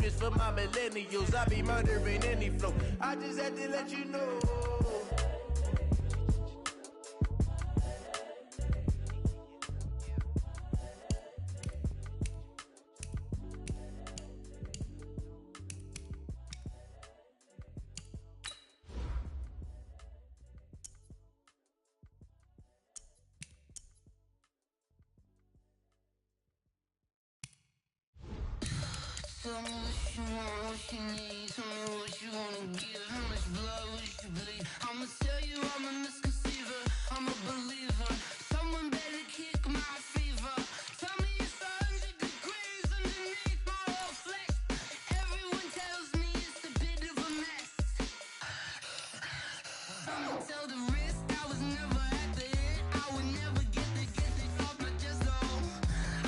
this for my millennials. I be murdering any flow. I just had to let you know. Tell me what you want, what you need. Tell me what you wanna give. How much blood would you bleed? I'ma tell you I'm a misconceiver. I'm a believer. Someone better kick my fever. Tell me it's 100 degrees underneath my whole flesh. Everyone tells me it's a bit of a mess. I'ma tell the risk I was never at the end. I would never get it off my chest though.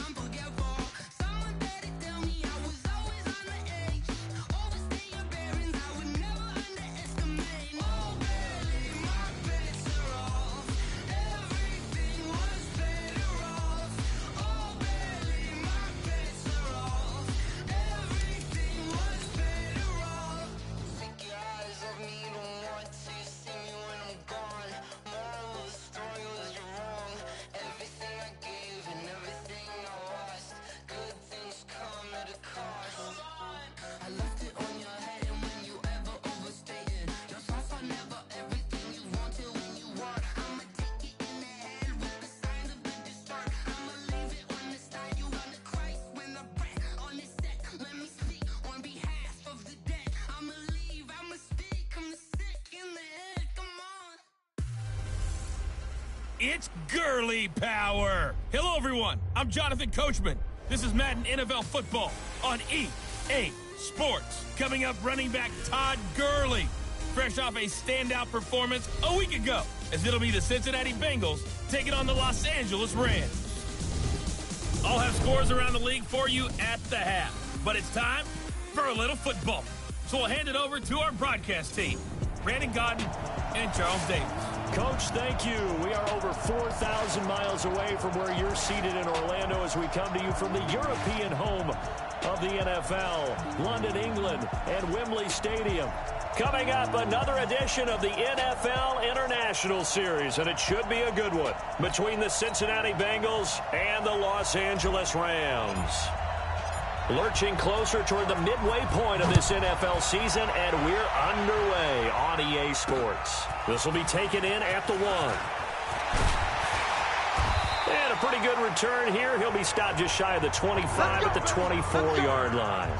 I'm forgetful. Someone better tell me I was always on the edge. Overstay your bearings, I would never underestimate. Oh baby, my bets are off. Everything was better off. Oh baby, my bets are off. Everything was better off. Take your eyes off me, you don't want to see me when I'm gone. Moral of the story was you're wrong. Everything I gave and everything I lost. Good things come at a cost. I left it on your head, and when you ever overstay it, your thoughts are never everything you wanted when you want. I'ma take it in the head with the signs of the distort. I'ma leave it on the side. You run the Christ when I breath on this set. Let me speak on behalf of the dead. I'ma leave, I'ma speak. I'm the sick in the head. Come on. It's girly power. Hello, everyone. I'm Jonathan Coachman. This is Madden NFL Football on EA Sports. Coming up, running back Todd Gurley, fresh off a standout performance a week ago, as it'll be the Cincinnati Bengals taking on the Los Angeles Rams. I'll have scores around the league for you at the half, but it's time for a little football. So we'll hand it over to our broadcast team, Brandon Godden and Charles Davis. Coach, thank you. We are over 4,000 miles away from where you're seated in Orlando as we come to you from the European home of the NFL, London, England, and Wembley Stadium. Coming up, another edition of the NFL International Series, and it should be a good one, between the Cincinnati Bengals and the Los Angeles Rams. Lurching closer toward the midway point of this NFL season, and we're underway on EA Sports. This will be taken in at the 1. And a pretty good return here. He'll be stopped just shy of the 25 at the 24-yard line.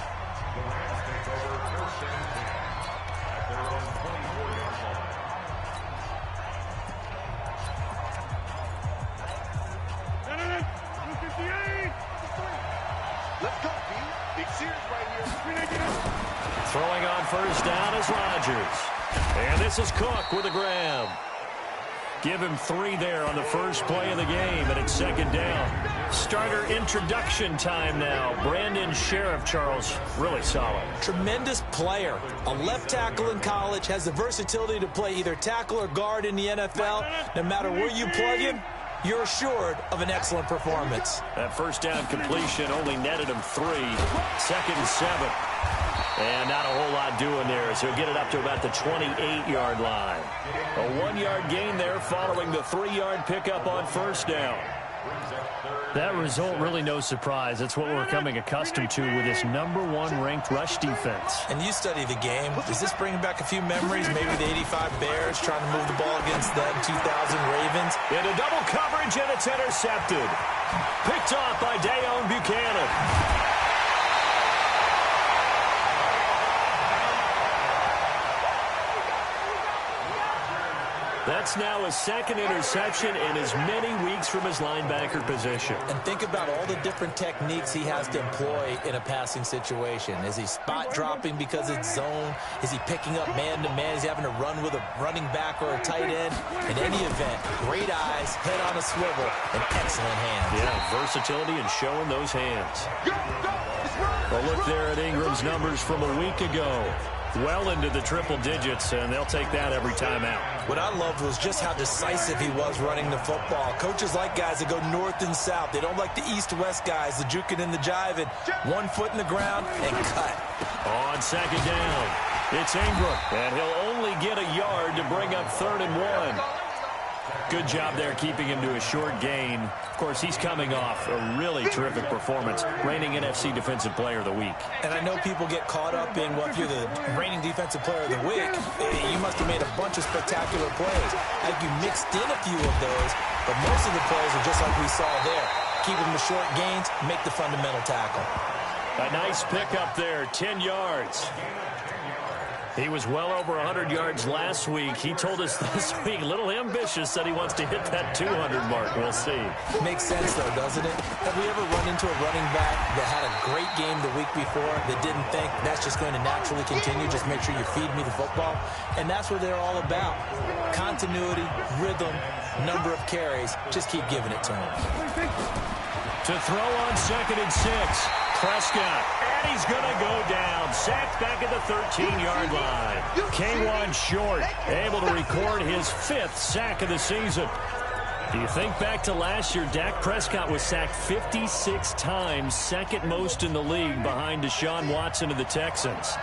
Throwing on first down is Rodgers. And this is Cook with a grab. Give him 3 there on the first play of the game, and it's second down. Starter introduction time now. Brandon Sheriff, Charles, really solid. Tremendous player. A left tackle in college, has the versatility to play either tackle or guard in the NFL. No matter where you plug him, you're assured of an excellent performance. That first down completion only netted him 3. Second and 7. And not a whole lot doing there, so he'll get it up to about the 28-yard line. A 1-yard gain there following the 3-yard pickup on first down. That result, really no surprise. That's what we're coming accustomed to with this #1 ranked rush defense. And you study the game. Does this bring back a few memories? Maybe the 85 Bears trying to move the ball against the 2000 Ravens. Into double coverage, and it's intercepted. Picked off by Dayon Buchanan. That's now his second interception in as many weeks from his linebacker position. And think about all the different techniques he has to employ in a passing situation. Is he spot dropping because it's zone? Is he picking up man-to-man? Is he having to run with a running back or a tight end? In any event, great eyes, head on a swivel, and excellent hands. Yeah, versatility and showing those hands. A look there at Ingram's numbers from a week ago. Well into the triple digits, and they'll take that every time out. What I loved was just how decisive he was running the football. Coaches like guys that go north and south. They don't like the east-west guys, the juking and the jiving. 1 foot in the ground and cut. on second down. It's Ingram, and he'll only get a yard to bring up 3rd and 1. Good job there keeping him to a short gain. Of course, he's coming off a really terrific performance, reigning NFC Defensive Player of the Week. And I know people get caught up in, well, if you're the reigning Defensive Player of the Week, you must have made a bunch of spectacular plays. Like you mixed in a few of those, but most of the plays are just like we saw there. Keep them to short gains, make the fundamental tackle. A nice pickup there, 10 yards. He was well over 100 yards last week. He told us this week, a little ambitious, said he wants to hit that 200 mark. We'll see. Makes sense, though, doesn't it? Have we ever run into a running back that had a great game the week before that didn't think that's just going to naturally continue? Just make sure you feed me the football. And that's what they're all about. Continuity, rhythm, number of carries. Just keep giving it to him. To throw on 2nd and 6. Prescott, and he's going to go down. Sacked back at the 13-yard line. K1 Short, able to record his 5th sack of the season. Do you think back to last year, Dak Prescott was sacked 56 times, 2nd most in the league behind Deshaun Watson of the Texans.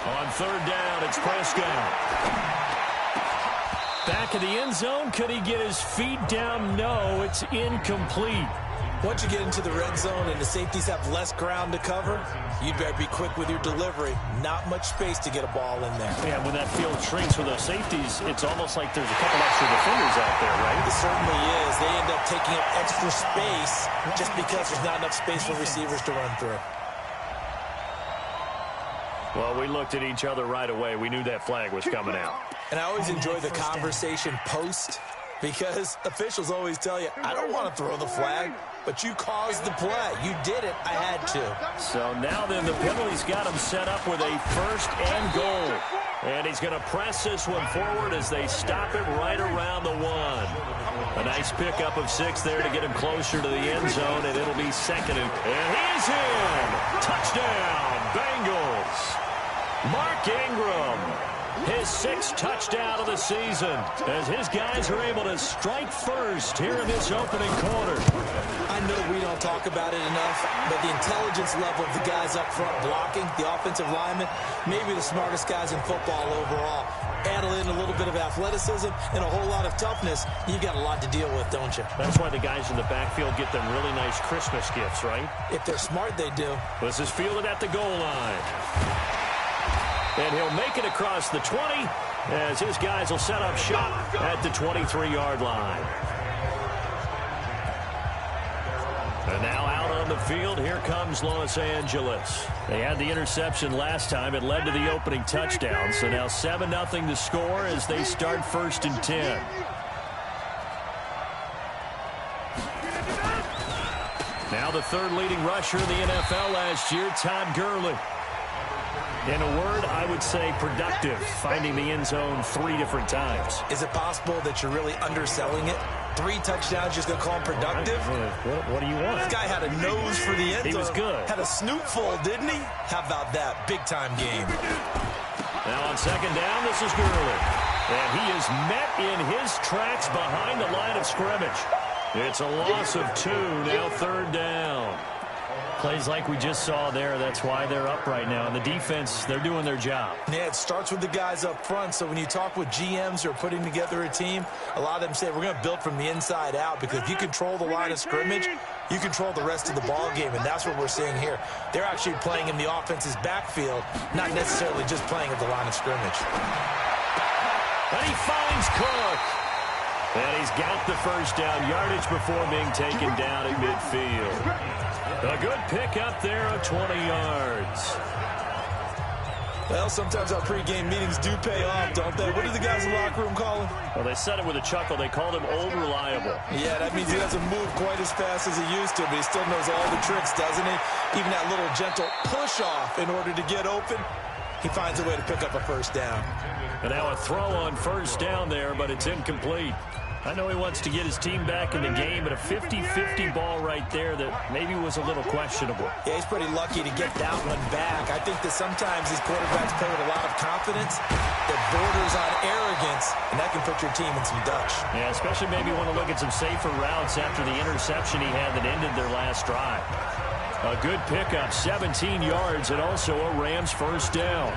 On 3rd down, it's Prescott. Back of the end zone. Could he get his feet down? No, it's incomplete. Once you get into the red zone and the safeties have less ground to cover, you better be quick with your delivery. Not much space to get a ball in there. Yeah, when that field shrinks for those safeties, it's almost like there's a couple extra defenders out there, right? It certainly is. They end up taking up extra space just because there's not enough space for receivers to run through. Well, we looked at each other right away. We knew that flag was coming out. And I always enjoy the conversation post because officials always tell you, I don't want to throw the flag, but you caused the play. You did it. I had to. So now then the penalty's got him set up with a 1st and goal. And he's going to press this one forward as they stop him right around the 1. A nice pickup of 6 there to get him closer to the end zone, and it'll be 2nd. And he's in. Touchdown, Bengals. Mark Ingram, his 6th touchdown of the season, as his guys are able to strike first here in this opening quarter. I know we don't talk about it enough, but the intelligence level of the guys up front blocking, the offensive linemen, maybe the smartest guys in football overall. Add in a little bit of athleticism and a whole lot of toughness, you've got a lot to deal with, don't you? That's why the guys in the backfield get them really nice Christmas gifts, right? If they're smart, they do. This is fielded at the goal line. And he'll make it across the 20 as his guys will set up shop at the 23-yard line. And now out on the field, here comes Los Angeles. They had the interception last time. It led to the opening touchdown. So now 7-0 to score as they start 1st and 10. Now the 3rd leading rusher in the NFL last year, Todd Gurley. In a word, I would say productive, finding the end zone 3 different times. Is it possible that you're really underselling it? 3 touchdowns, just going to call him productive? What do you want? This guy had a nose for the end zone. He was good. Had a snootful, didn't he? How about that? Big-time game. Now on 2nd down, this is Gurley. And he is met in his tracks behind the line of scrimmage. It's a loss of 2, now 3rd down. Plays like we just saw there, that's why they're up right now. And the defense, they're doing their job. Yeah, it starts with the guys up front. So when you talk with GMs who are putting together a team, a lot of them say we're going to build from the inside out, because if you control the line of scrimmage, you control the rest of the ball game, and that's what we're seeing here. They're actually playing in the offense's backfield, not necessarily just playing at the line of scrimmage. And he finds Cook. And he's got the 1st down yardage before being taken down at midfield. A good pickup there of 20 yards. Well, sometimes our pregame meetings do pay off, don't they? What do the guys in the locker room call him? Well, they said it with a chuckle. They called him Old Reliable. Yeah, that means he doesn't move quite as fast as he used to, but he still knows all the tricks, doesn't he? Even that little gentle push-off in order to get open, he finds a way to pick up a 1st down. And now a throw on 1st down there, but it's incomplete. I know he wants to get his team back in the game, but a 50-50 ball right there that maybe was a little questionable. Yeah, he's pretty lucky to get that one back. I think that sometimes these quarterbacks play with a lot of confidence that borders on arrogance, and that can put your team in some dutch. Yeah, especially maybe want to look at some safer routes after the interception he had that ended their last drive. A good pickup, 17 yards, and also a Rams first down.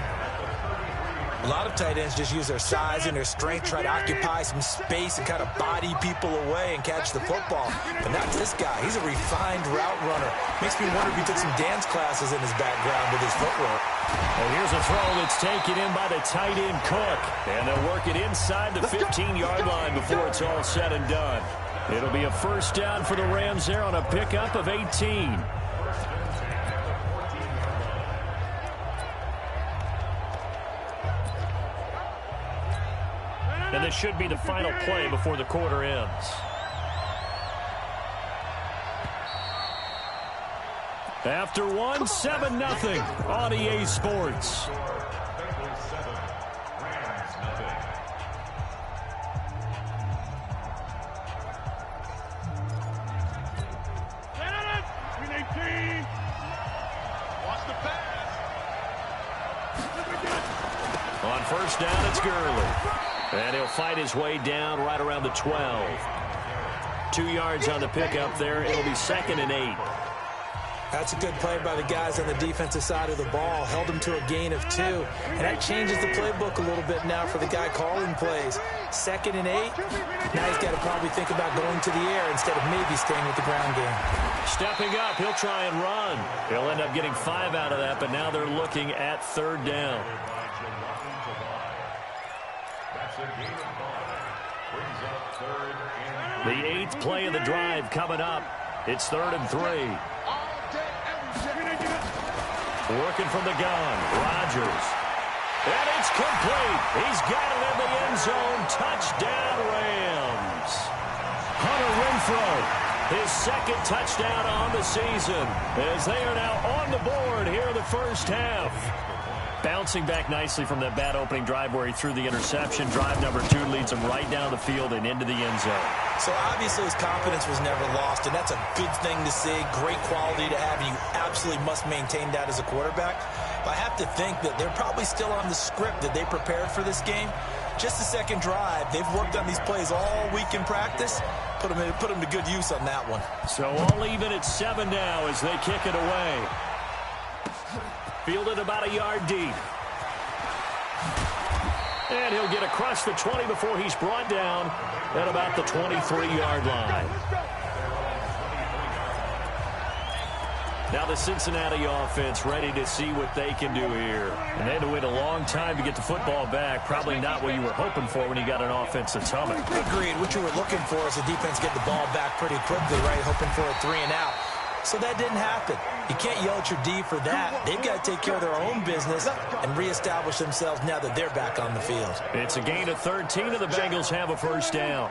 A lot of tight ends just use their size and their strength, try to occupy some space and kind of body people away and catch the football. But not this guy. He's a refined route runner. Makes me wonder if he took some dance classes in his background with his footwork. Well, here's a throw that's taken in by the tight end Cook. And they'll work it inside the 15-yard line before it's all said and done. It'll be a first down for the Rams there on a pickup of 18. And this should be the final play before the quarter ends. After one, 7-0 on EA Sports. On first down, it's Gurley. And he'll fight his way down right around the 12. 2 yards on the pickup there. It'll be 2nd and 8. That's a good play by the guys on the defensive side of the ball. Held him to a gain of 2. And that changes the playbook a little bit now for the guy calling plays. 2nd and 8. Now he's got to probably think about going to the air instead of maybe staying with the ground game. Stepping up, he'll try and run. He'll end up getting 5 out of that, but now they're looking at 3rd down. The 8th play of the drive coming up. It's 3rd and 3. Working from the gun, Rodgers. And it's complete. He's got it in the end zone. Touchdown, Rams. Hunter Renfrow, his 2nd touchdown on the season, as they are now on the board here in the first half. Bouncing back nicely from that bad opening drive where he threw the interception. Drive number 2 leads him right down the field and into the end zone. So obviously his confidence was never lost, and that's a good thing to see. Great quality to have, and you absolutely must maintain that as a quarterback. But I have to think that they're probably still on the script that they prepared for this game. Just the 2nd drive. They've worked on these plays all week in practice. Put them to good use on that one. So all even at 7 now as they kick it away. Fielded about a yard deep. And he'll get across the 20 before he's brought down at about the 23-yard line. Now the Cincinnati offense ready to see what they can do here. And they had to wait a long time to get the football back. Probably not what you were hoping for when you got an offense that's humming. Agreed. What you were looking for is the defense get the ball back pretty quickly, right? Hoping for a 3 and out. So that didn't happen. You can't yell at your D for that. They've got to take care of their own business and reestablish themselves now that they're back on the field. It's a gain of 13, and the Bengals have a first down.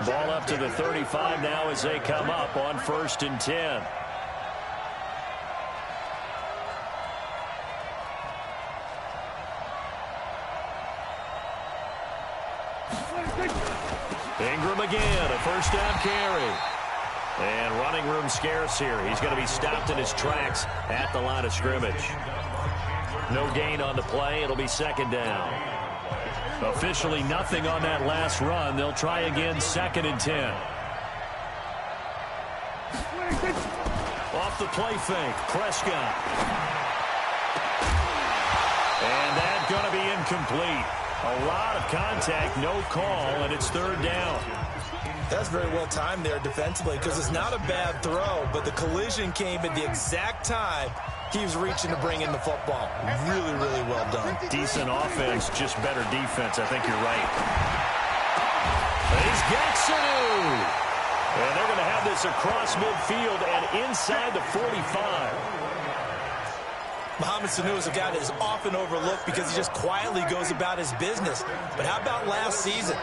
Ball up to the 35 now as they come up on 1st and 10. Ingram again, a first down carry. And running room scarce here. He's going to be stopped in his tracks at the line of scrimmage. No gain on the play. It'll be 2nd down. Officially nothing on that last run. They'll try again 2nd and 10. Off the play fake. Prescott. And that's going to be incomplete. A lot of contact, no call, and it's 3rd down. That's very well timed there defensively because it's not a bad throw, but the collision came at the exact time he was reaching to bring in the football. Really, really well done. Decent offense, just better defense. I think you're right. He's got Sanu. And they're going to have this across midfield and inside the 45. Mohamed Sanu is a guy that is often overlooked because he just quietly goes about his business. But how about last season?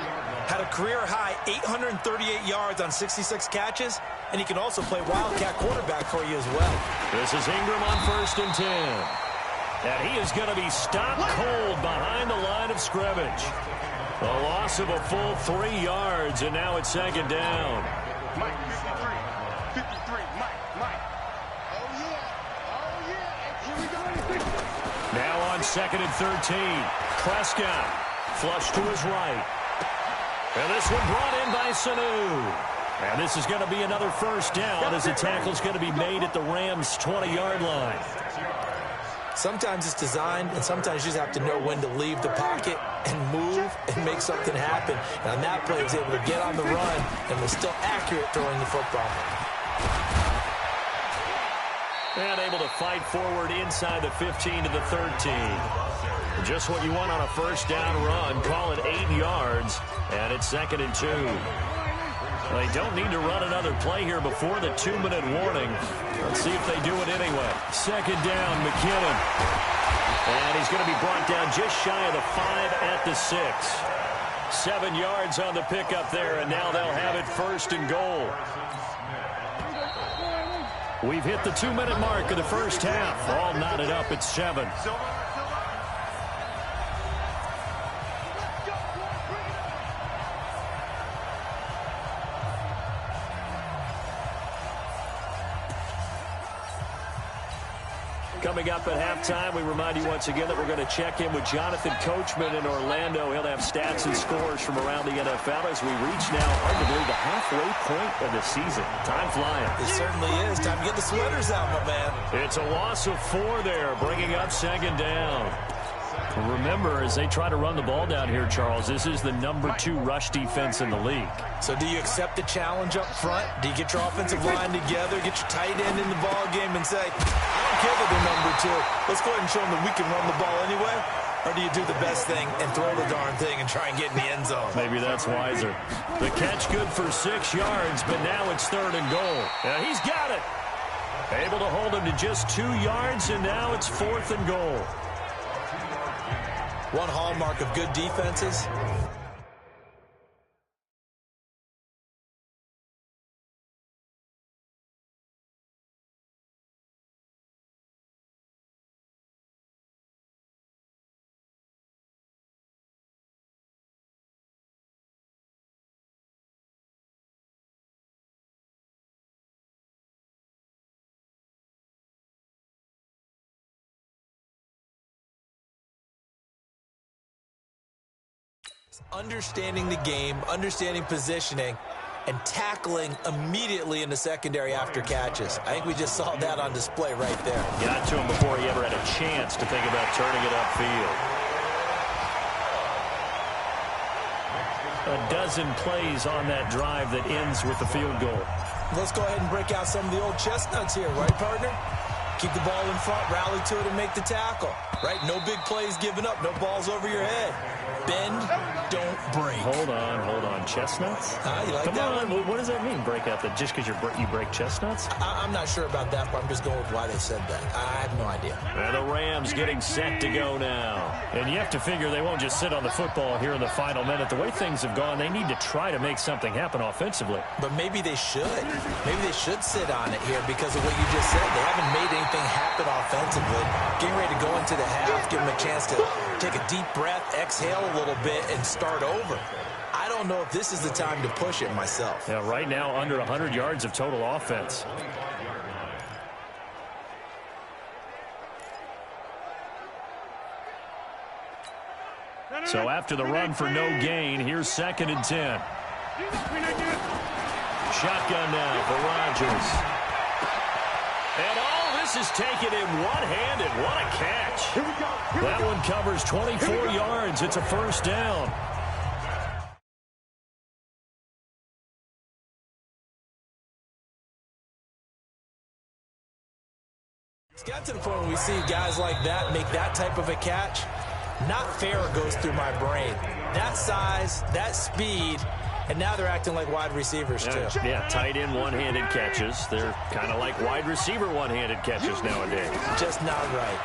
Had a career-high 838 yards on 66 catches, and he can also play wildcat quarterback for you as well. This is Ingram on 1st and 10. And he is going to be stopped cold behind the line of scrimmage. A loss of a full 3 yards, and now it's second down. Mike, 53, Mike. Oh, yeah, here we go. Now on 2nd and 13. Prescott, flush to his right. And this one brought in by Sanu. And this is going to be another first down as the tackle's going to be made at the Rams' 20-yard line. Sometimes it's designed, and sometimes you just have to know when to leave the pocket and move and make something happen. And on that play, he was able to get on the run and was still accurate throwing the football. And able to fight forward inside the 15 to the 13. Just what you want on a first down run. Call it 8 yards, and it's 2nd and 2. They don't need to run another play here before the 2-minute warning. Let's see if they do it anyway. Second down, McKinnon. And he's going to be brought down just shy of the 5 at the 6. 7 yards on the pickup there, and now they'll have it 1st and goal. We've hit the 2-minute mark of the first half. All knotted up at 7. Coming up at halftime, we remind you once again that we're going to check in with Jonathan Coachman in Orlando. He'll have stats and scores from around the NFL as we reach now, hard to believe, the halfway point of the season. Time flying. It certainly is. Time to get the sweaters out, my man. It's a loss of 4 there, bringing up 2nd down. Remember, as they try to run the ball down here, Charles, this is the number 2 rush defense in the league. So do you accept the challenge up front? Do you get your offensive line together, get your tight end in the ball game and say, I don't care that they're number 2. Let's go ahead and show them that we can run the ball anyway? Or do you do the best thing and throw the darn thing and try and get in the end zone? Maybe that's wiser. The catch good for 6 yards, but now it's 3rd and goal. Yeah, he's got it. Able to hold him to just 2 yards, and now it's 4th and goal. One hallmark of good defenses, understanding the game, understanding positioning, and tackling immediately in the secondary after catches. I think we just saw that on display right there. Got to him before he ever had a chance to think about turning it upfield. A dozen plays on that drive that ends with the field goal. Let's go ahead and break out some of the old chestnuts here, right, partner? Keep the ball in front, rally to it, and make the tackle. Right? No big plays given up, no balls over your head. Bend, don't break. Hold on. Chestnuts? You like Come that on. one? What does that mean, break out? That just because you break chestnuts? I'm not sure about that, but I'm just going with why they said that. I have no idea. And the Rams getting set to go now. And you have to figure they won't just sit on the football here in the final minute. The way things have gone, they need to try to make something happen offensively. But maybe they should. Maybe they should sit on it here because of what you just said. They haven't made anything happen offensively. Getting ready to go into the half, give them a chance to take a deep breath, exhale a little bit, and start over. I don't know if this is the time to push it myself. Yeah, right now under 100 yards of total offense. So after the run for no gain, here's 2nd and 10. Shotgun now for Rodgers. And all this is taken in one-handed. What a catch. That one covers 24 yards. It's a first down. It's got to the point where we see guys like that make that type of a catch. Not fair goes through my brain. That size, that speed, and now they're acting like wide receivers too. Yeah, tight end one-handed catches. They're kind of like wide receiver one-handed catches nowadays. Just not right.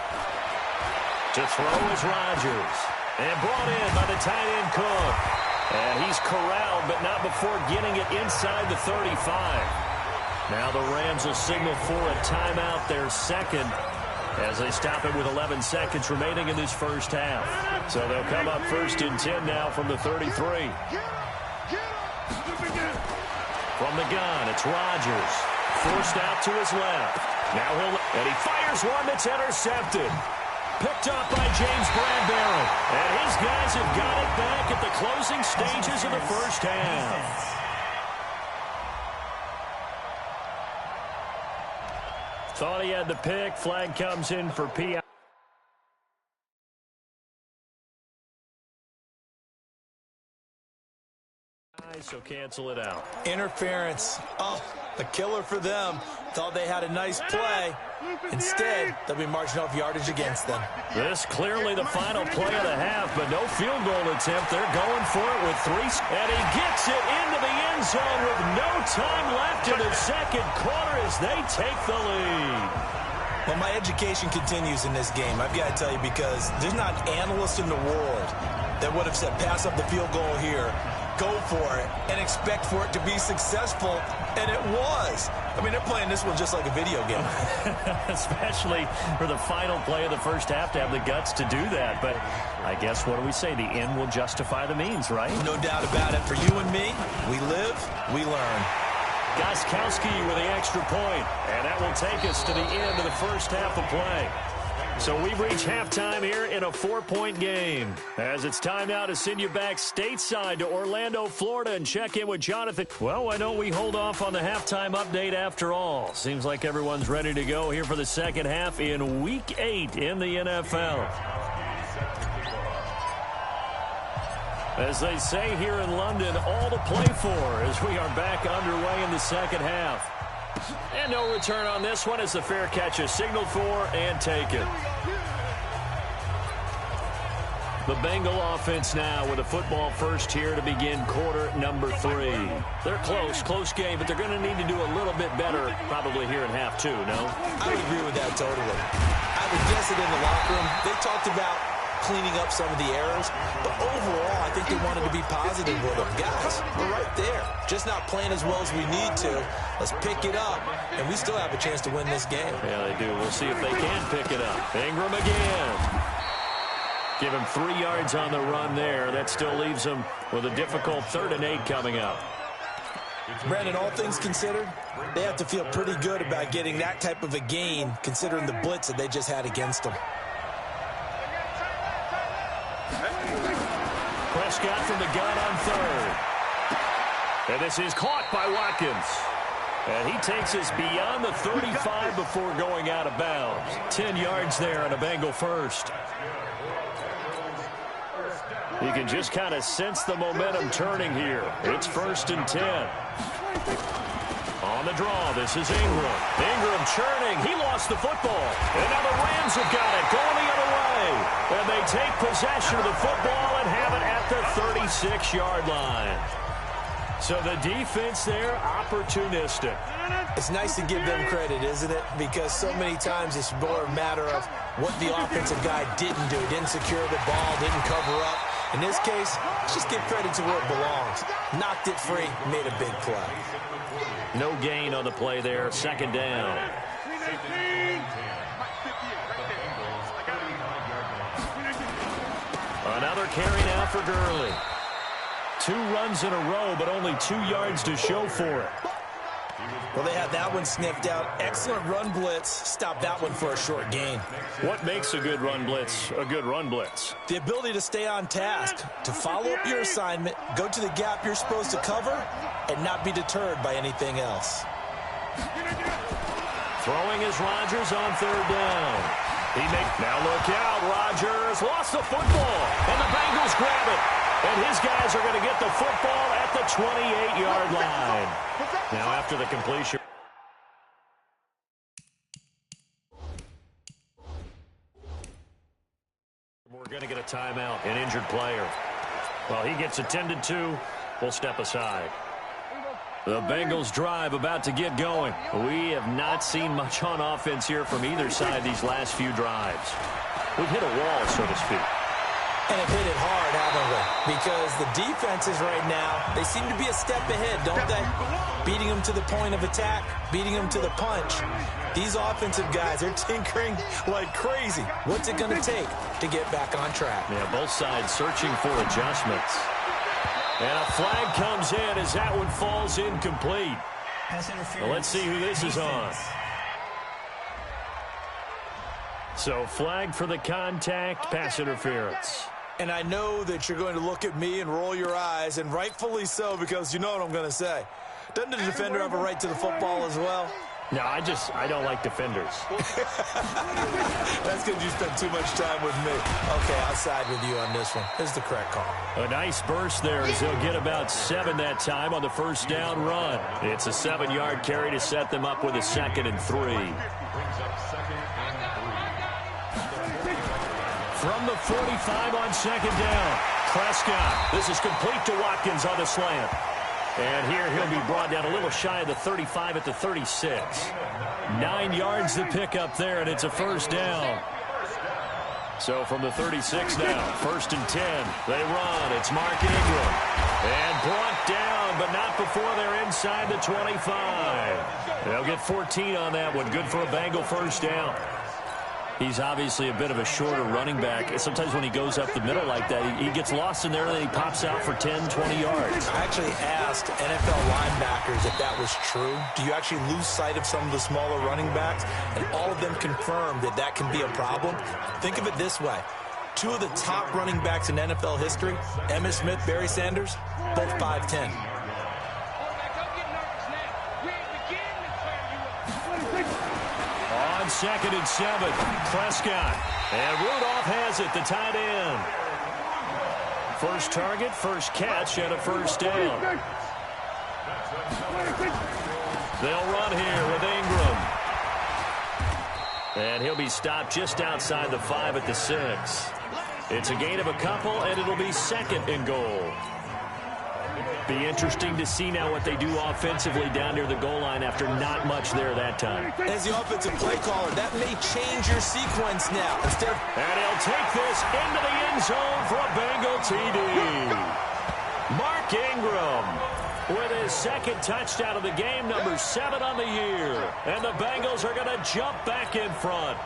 To throw is Rodgers. And brought in by the tight end Cook. And he's corralled, but not before getting it inside the 35. Now the Rams will signal for a timeout, their second. as they stop it with 11 seconds remaining in this first half. So they'll come up 1st and 10 now from the 33. From the gun, it's Rodgers. Forced out to his left. And he fires one that's intercepted. Picked up by James Bradbury. And his guys have got it back at the closing stages of the first half. Thought he had the pick. Flag comes in for PI. So cancel it out. Interference. Oh, a killer for them. Thought they had a nice play. Instead, they'll be marching off yardage against them. This clearly the final play of the half, but no field goal attempt. They're going for it with 3. And he gets it into the end zone with no time left in the second quarter as they take the lead. Well, my education continues in this game, I've got to tell you, because there's not an analyst in the world that would have said pass up the field goal here, go for it, and expect for it to be successful, and it was. I mean, they're playing this one just like a video game. Especially for the final play of the first half to have the guts to do that. But I guess, what do we say? The end will justify the means, right? No doubt about it. For you and me, we live, we learn. Gostkowski with the extra point, and that will take us to the end of the first half of play. So we've reached halftime here in a 4-point game. As it's time now to send you back stateside to Orlando, Florida, and check in with Jonathan. Well, why don't we hold off on the halftime update after all? Seems like everyone's ready to go here for the second half in Week 8 in the NFL. As they say here in London, all to play for as we are back underway in the second half. And no return on this one as the fair catch is signaled for and taken. The Bengal offense now with a football first here to begin quarter number 3. They're close game, but they're going to need to do a little bit better probably here in half 2, no? I would agree with that totally. I would guess it in the locker room. They talked about cleaning up some of the errors, but overall, I think they wanted to be positive with them. Guys, we're right there. Just not playing as well as we need to. Let's pick it up, and we still have a chance to win this game. Yeah, they do. We'll see if they can pick it up. Ingram again. Give him 3 yards on the run there. That still leaves him with a difficult 3rd and 8 coming up. Brandon, all things considered, they have to feel pretty good about getting that type of a gain, considering the blitz that they just had against them. Prescott from the gun on 3rd. And this is caught by Watkins. And he takes us beyond the 35 before going out of bounds. 10 yards there on a Bengal first. You can just kind of sense the momentum turning here. It's 1st and 10. On the draw, this is Ingram. Ingram churning. He lost the football. And now the Rams have got it going the other way. And they take possession of the football and have it at the 36-yard line. So the defense there, opportunistic. It's nice to give them credit, isn't it? Because so many times it's more a matter of what the offensive guy didn't do. Didn't secure the ball, didn't cover up. In this case, let's just give credit to where it belongs. Knocked it free, made a big play. No gain on the play there, 2nd down. Another carry now for Gurley. 2 runs in a row, but only 2 yards to show for it. Well, they had that one sniffed out. Excellent run blitz. Stopped that one for a short gain. What makes a good run blitz a good run blitz? The ability to stay on task, to follow up your assignment, go to the gap you're supposed to cover, and not be deterred by anything else. Throwing is Rodgers on 3rd down. Now look out, Rodgers lost the football, and the Bengals grab it. And his guys are going to get the football at the 28-yard line. Now after the completion. We're going to get a timeout, an injured player. Well, he gets attended to. We'll step aside. The Bengals drive about to get going. We have not seen much on offense here from either side these last few drives. We've hit a wall, so to speak. And have hit it hard, haven't we? Because the defenses right now, they seem to be a step ahead, don't they? Beating them to the point of attack, beating them to the punch. These offensive guys, they're tinkering like crazy. What's it going to take to get back on track? Yeah, both sides searching for adjustments. And a flag comes in as that one falls incomplete. Well, let's see who this is on. So flag for the contact, pass interference. And I know that you're going to look at me and roll your eyes, and rightfully so, because you know what I'm going to say. Doesn't the defender have a right to the football as well? No, I don't like defenders. That's because you spent too much time with me. Okay, I'll side with you on this one. This is the correct call. A nice burst there as they'll get about 7 that time on the first down run. It's a 7-yard carry to set them up with a 2nd and 3. From the 45 on 2nd down. Prescott. This is complete to Watkins on the slant. And here he'll be brought down a little shy of the 35 at the 36. 9 yards to pick up there, and it's a first down. So from the 36 now, 1st and 10. They run. It's Mark Ingram. And brought down, but not before they're inside the 25. They'll get 14 on that one. Good for a Bengal first down. He's obviously a bit of a shorter running back. Sometimes when he goes up the middle like that, he gets lost in there and then he pops out for 10, 20 yards. I actually asked NFL linebackers if that was true. Do you actually lose sight of some of the smaller running backs? And all of them confirmed that that can be a problem. Think of it this way. 2 of the top running backs in NFL history, Emmitt Smith, Barry Sanders, both 5'10". On 2nd and 7, Prescott. And Rudolph has it, the tight end. First target, first catch, and a first down. They'll run here with Ingram. And he'll be stopped just outside the 5 at the 6. It's a gain of a couple, and it'll be 2nd and goal. Be interesting to see now what they do offensively down near the goal line after not much there that time. As the offensive play caller, that may change your sequence now. And he'll take this into the end zone for a Bengal TD. Mark Ingram with his 2nd touchdown of the game, number 7 on the year. And the Bengals are going to jump back in front.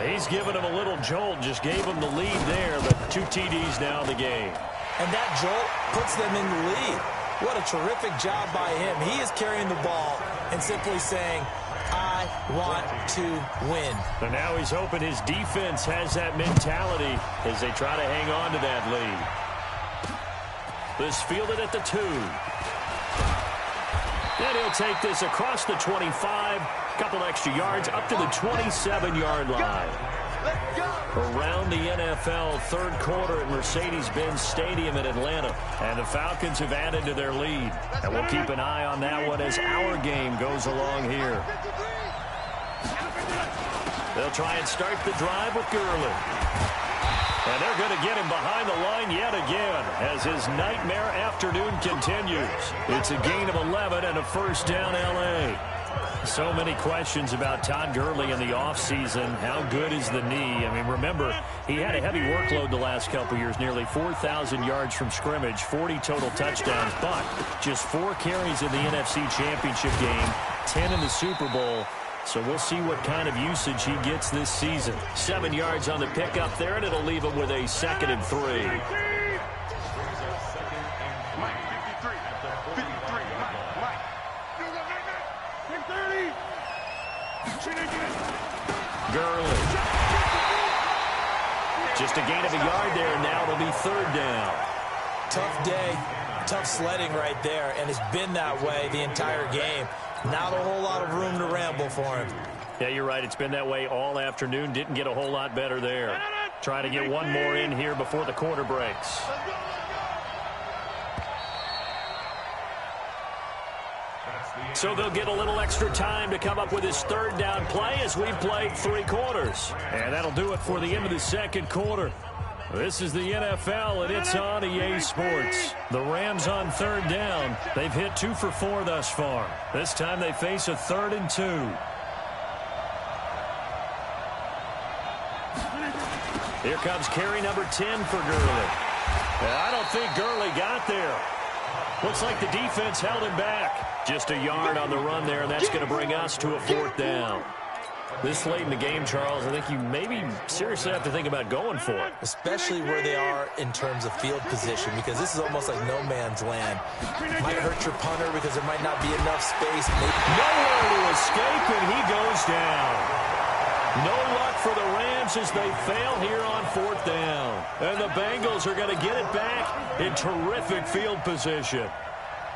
He's given him a little jolt, just gave him the lead there, but 2 TDs now in the game. And that jolt puts them in the lead. What a terrific job by him. He is carrying the ball and simply saying, I want to win. And now he's hoping his defense has that mentality as they try to hang on to that lead. This fielded at the 2. And he'll take this across the 25. Couple extra yards up to the 27-yard line. Around the NFL, 3rd quarter at Mercedes-Benz Stadium in Atlanta. And the Falcons have added to their lead. And we'll keep an eye on that one as our game goes along here. They'll try and start the drive with Gurley. And they're going to get him behind the line yet again as his nightmare afternoon continues. It's a gain of 11 and a first down L.A. So many questions about Todd Gurley in the offseason. How good is the knee? I mean, remember, he had a heavy workload the last couple years, nearly 4,000 yards from scrimmage, 40 total touchdowns, but just 4 carries in the NFC Championship game, 10 in the Super Bowl. So we'll see what kind of usage he gets this season. 7 yards on the pickup there, and it'll leave him with a 2nd and 3. Gurley. Just a gain of a yard there, and now it'll be 3rd down. Tough day, tough sledding right there, and it's been that way the entire game. Not a whole lot of room to ramble for him. Yeah, you're right. It's been that way all afternoon. Didn't get a whole lot better there. Trying to get one more in here before the quarter breaks. So they'll get a little extra time to come up with his 3rd down play as we've played 3 quarters. And that'll do it for the end of the 2nd quarter. This is the NFL, and it's on EA Sports. The Rams on 3rd down. They've hit 2 for 4 thus far. This time they face a 3rd and 2. Here comes carry number 10 for Gurley. I don't think Gurley got there. Looks like the defense held him back. Just a yard on the run there, and that's going to bring us to a 4th down. This late in the game, Charles, I think you maybe seriously have to think about going for it. Especially where they are in terms of field position, because this is almost like no man's land. Might hurt your punter because there might not be enough space. Nowhere to escape, and he goes down. No luck for the Rams as they fail here on 4th down. And the Bengals are going to get it back in terrific field position.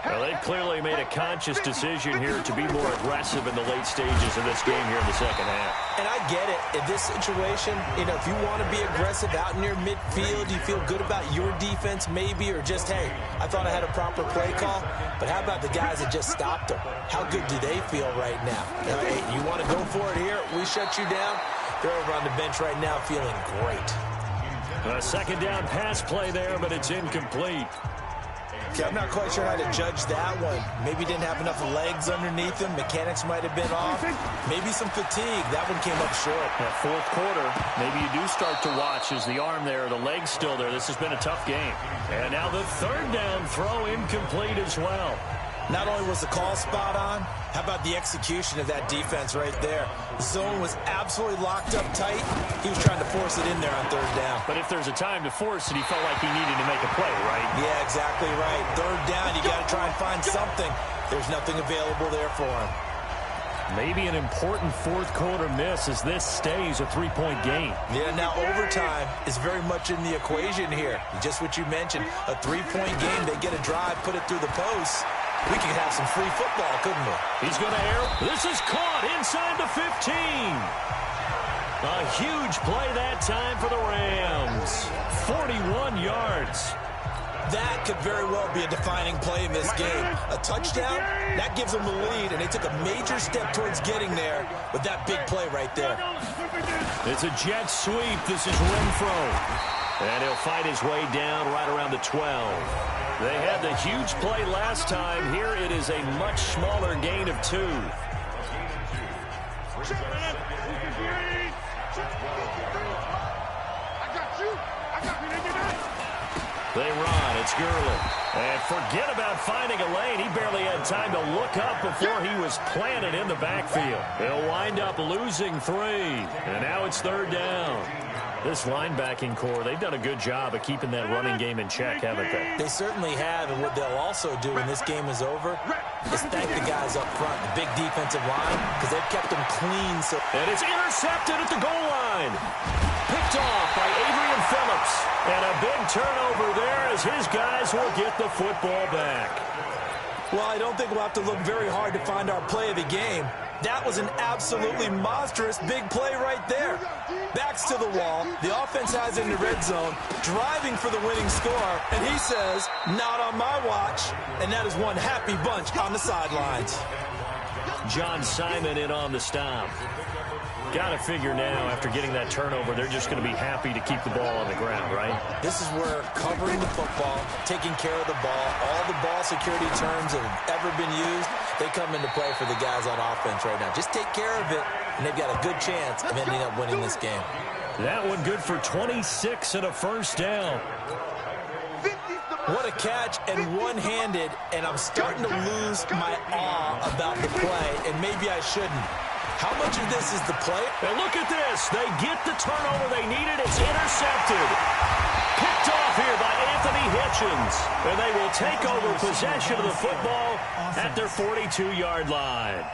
Well, they've clearly made a conscious decision here to be more aggressive in the late stages of this game here in the second half. And I get it. In this situation, you know, if you want to be aggressive out in your midfield, you feel good about your defense maybe, or just, hey, I thought I had a proper play call. But how about the guys that just stopped them? How good do they feel right now? Hey, you want to go for it here? We shut you down. They're over on the bench right now feeling great. A second down pass play there, but it's incomplete. Okay, I'm not quite sure how to judge that one. Maybe didn't have enough legs underneath him. Mechanics might have been off. Maybe some fatigue. That one came up short. That 4th quarter, maybe you do start to watch. Is the arm there, the leg's still there? This has been a tough game. And now the 3rd down throw incomplete as well. Not only was the call spot on, how about the execution of that defense right there? The zone was absolutely locked up tight. He was trying to force it in there on 3rd down. But if there's a time to force it, he felt like he needed to make a play, right? Yeah, exactly right. 3rd down, you got to try and find something. There's nothing available there for him. Maybe an important 4th quarter miss as this stays a 3-point game. Yeah, now overtime is very much in the equation here. Just what you mentioned, a 3-point game. They get a drive, put it through the post. We could have some free football, couldn't we? He's going to air. This is caught inside the 15. A huge play that time for the Rams. 41 yards. That could very well be a defining play in this game. A touchdown, that gives them the lead, and they took a major step towards getting there with that big play right there. It's a jet sweep. This is Renfro. And he'll fight his way down right around the 12. They had the huge play last time. Here it is a much smaller gain of 2. They run. It's Gurley. And forget about finding a lane. He barely had time to look up before he was planted in the backfield. They'll wind up losing 3. And now it's 3rd down. This linebacking core, they've done a good job of keeping that running game in check, haven't they? They certainly have, and what they'll also do when this game is over is thank the guys up front, the big defensive line, because they've kept them clean. And it's intercepted at the goal line. Picked off by Adrian Phillips. And a big turnover there as his guys will get the football back. Well, I don't think we'll have to look very hard to find our play of the game. That was an absolutely monstrous big play right there. Backs to the wall. The offense has it in the red zone, driving for the winning score. And he says, not on my watch. And that is one happy bunch on the sidelines. John Simon in on the stop. Got to figure now, after getting that turnover, they're just going to be happy to keep the ball on the ground, right? This is where covering the football, taking care of the ball, all the ball security terms that have ever been used, they come into play for the guys on offense right now. Just take care of it, and they've got a good chance of ending up winning this game. That one good for 26 and a 1st down. What a catch, and one-handed, and I'm starting to lose my awe about the play, and maybe I shouldn't. How much of this is the play? And look at this. They get the turnover they needed. It's intercepted. Picked off here by Anthony Hitchens. And they will take over possession of the football at their 42-yard line.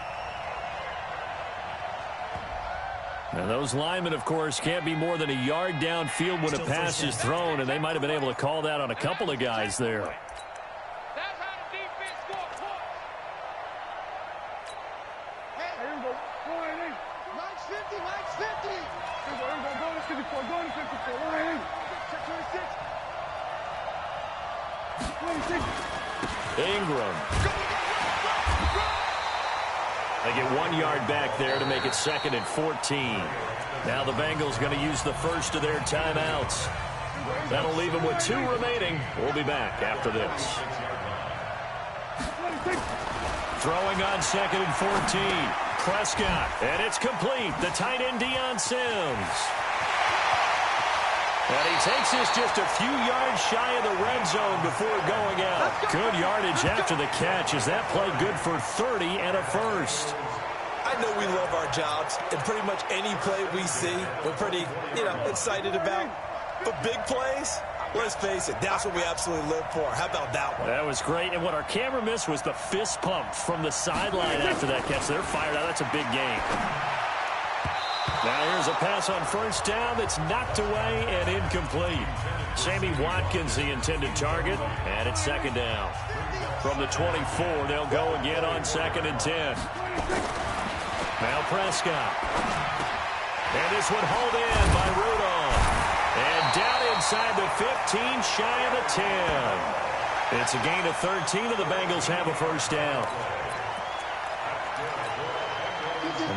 And those linemen, of course, can't be more than a yard downfield when a pass is thrown, and they might have been able to call that on a couple of guys there. Ingram. They get 1 yard back there to make it 2nd and 14. Now the Bengals going to use the first of their timeouts. That'll leave them with 2 remaining. We'll be back after this. Throwing on 2nd and 14. Prescott. And it's complete. The tight end, Deion Sims. And he takes this just a few yards shy of the red zone before going out. Good yardage after the catch. Is that play good for 30 and a first? I know we love our jobs, and pretty much any play we see, we're pretty, excited about. But big plays, let's face it, that's what we absolutely live for. How about that one? That was great. And what our camera missed was the fist pump from the sideline after that catch. They're fired out. That's a big game. Now here's a pass on first down that's knocked away and incomplete. Sammy Watkins, the intended target, and it's second down. From the 24, they'll go again on 2nd and 10. Now Prescott. And this one hauled in by Rudolph. And down inside the 15, shy of the 10. It's a gain of 13, and the Bengals have a first down.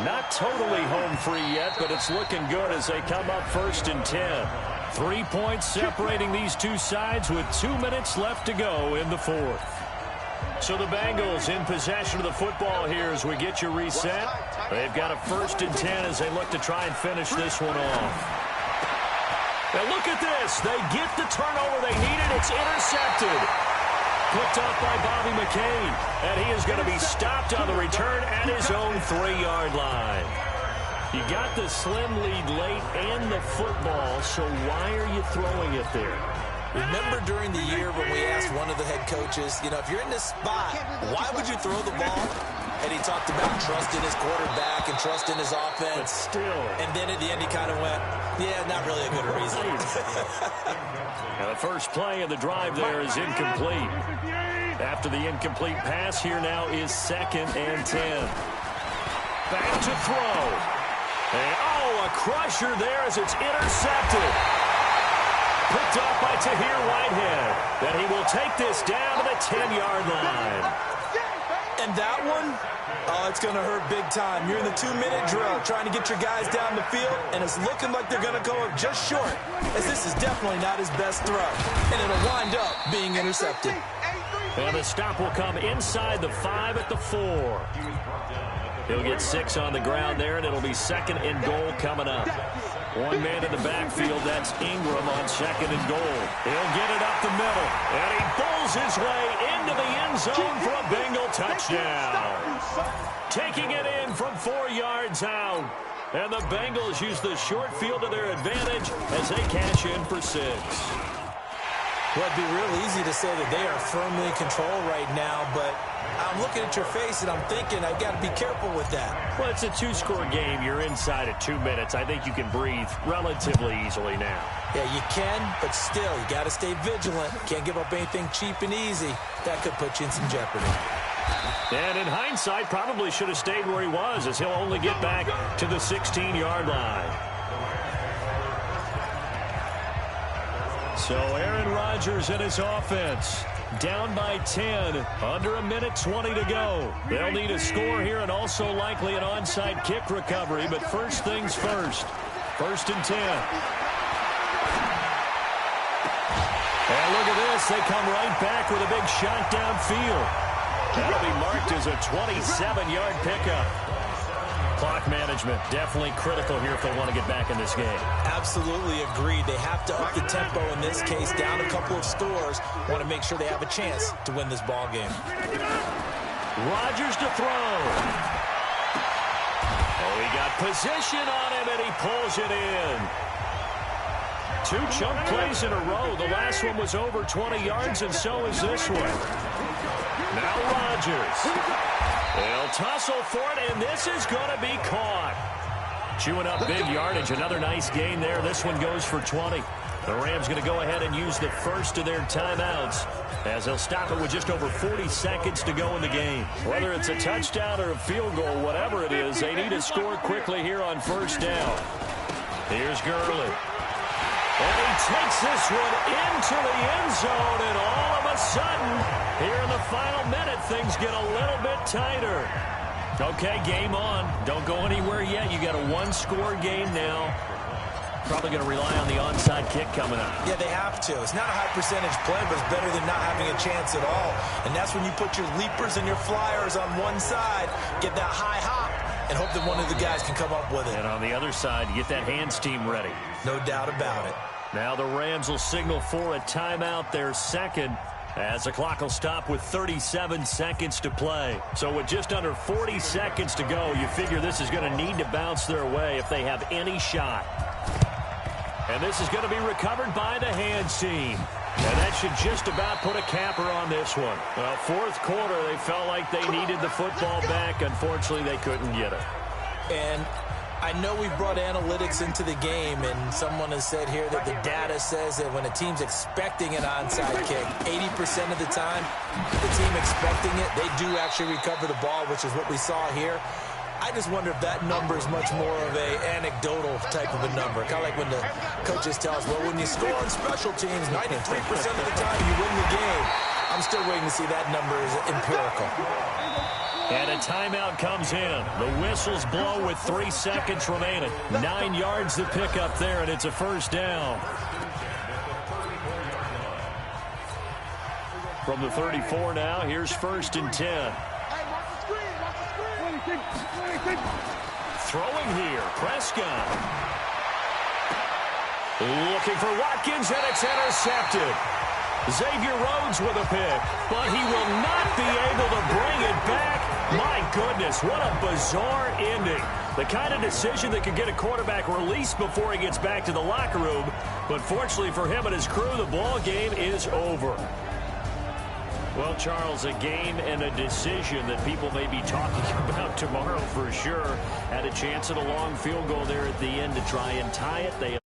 Not totally home free yet, but it's looking good as they come up 1st and 10. 3 points separating these two sides with 2 minutes left to go in the 4th. So the Bengals in possession of the football here as we get you reset. They've got a 1st and 10 as they look to try and finish this one off. Now look at this. They get the turnover they needed. It's intercepted. Picked up by Bobby McCain. And he is going to be stopped on the return at his own 3-yard line. You got the slim lead late and the football, so why are you throwing it there? Remember during the year when we asked one of the head coaches, if you're in this spot, why would you throw the ball? And he talked about trust in his quarterback and trust in his offense. But still. And then at the end he kind of went, yeah, not really a good reason. Now the first play of the drive there is incomplete. After the incomplete pass, here now is 2nd and 10. Back to throw. And, a crusher there as it's intercepted. Picked up by Tahir Whitehead. Then he will take this down to the 10-yard line. And that one, it's going to hurt big time. You're in the 2-minute drill trying to get your guys down the field, and it's looking like they're going to go up just short, as this is definitely not his best throw. And it'll wind up being intercepted. And the stop will come inside the 5 at the 4. He'll get 6 on the ground there, and it'll be 2nd and goal coming up. One man in the backfield, that's Ingram on 2nd and goal. He'll get it up the middle, and he pulls his way into the end zone for a Bengal touchdown. Taking it in from 4 yards out. And the Bengals use the short field to their advantage as they cash in for 6. Well, it'd be real easy to say that they are firmly in control right now, but I'm looking at your face and I'm thinking I've got to be careful with that. Well, it's a 2-score game. You're inside at 2 minutes. I think you can breathe relatively easily now. Yeah, you can, but still, you got to stay vigilant. Can't give up anything cheap and easy. That could put you in some jeopardy. And in hindsight, probably should have stayed where he was, as he'll only get back to the 16-yard line. So Aaron Rodgers and his offense down by 10, under 1:20 to go. They'll need a score here and also likely an onside kick recovery, but first things first. 1st and 10. And look at this. They come right back with a big shot downfield. That'll be marked as a 27-yard pickup. Clock management definitely critical here if they want to get back in this game. Absolutely agreed. They have to up the tempo in this case, down a couple of scores. Want to make sure they have a chance to win this ball game. Rodgers to throw. Oh, he got position on him, and he pulls it in. 2 chunk plays in a row. The last one was over 20 yards, and so is this one. Now Rodgers. They'll tussle for it, and this is going to be caught. Chewing up big yardage. Another nice gain there. This one goes for 20. The Rams going to go ahead and use the first of their timeouts as they'll stop it with just over 40 seconds to go in the game. Whether it's a touchdown or a field goal, whatever it is, they need to score quickly here on first down. Here's Gurley. And he takes this one into the end zone, and all of a sudden, here in the final minute, things get a little bit tighter. Okay, game on. Don't go anywhere yet. You got a 1-score game now. Probably going to rely on the onside kick coming up. Yeah, they have to. It's not a high percentage play, but it's better than not having a chance at all. And that's when you put your leapers and your flyers on one side, get that high hop, and hope that one of the guys can come up with it. And on the other side, you get that hands team ready. No doubt about it. Now the Rams will signal for a timeout, their second, as the clock will stop with 37 seconds to play. So with just under 40 seconds to go, you figure this is going to need to bounce their way if they have any shot. And this is going to be recovered by the hands team. And that should just about put a capper on this one. Well, fourth quarter, they felt like they needed the football back. Unfortunately, they couldn't get it. And I know we've brought analytics into the game, and someone has said here that the data says that when a team's expecting an onside kick, 80% of the time, the team expecting it, they do actually recover the ball, which is what we saw here. I just wonder if that number is much more of a anecdotal type of a number. Kind of like when the coaches tell us, well, when you score on special teams, 93% of the time you win the game. I'm still waiting to see that number is empirical. And a timeout comes in. The whistles blow with 3 seconds remaining. 9 yards to pick up there, and it's a first down. From the 34 now, here's 1st and 10. Throwing here, Prescott. Looking for Watkins, and it's intercepted. Xavier Rhodes with a pick, but he will not be able to bring it back. My goodness, what a bizarre ending. The kind of decision that could get a quarterback released before he gets back to the locker room. But fortunately for him and his crew, the ball game is over. Well, Charles, a game and a decision that people may be talking about tomorrow for sure. Had a chance at a long field goal there at the end to try and tie it. They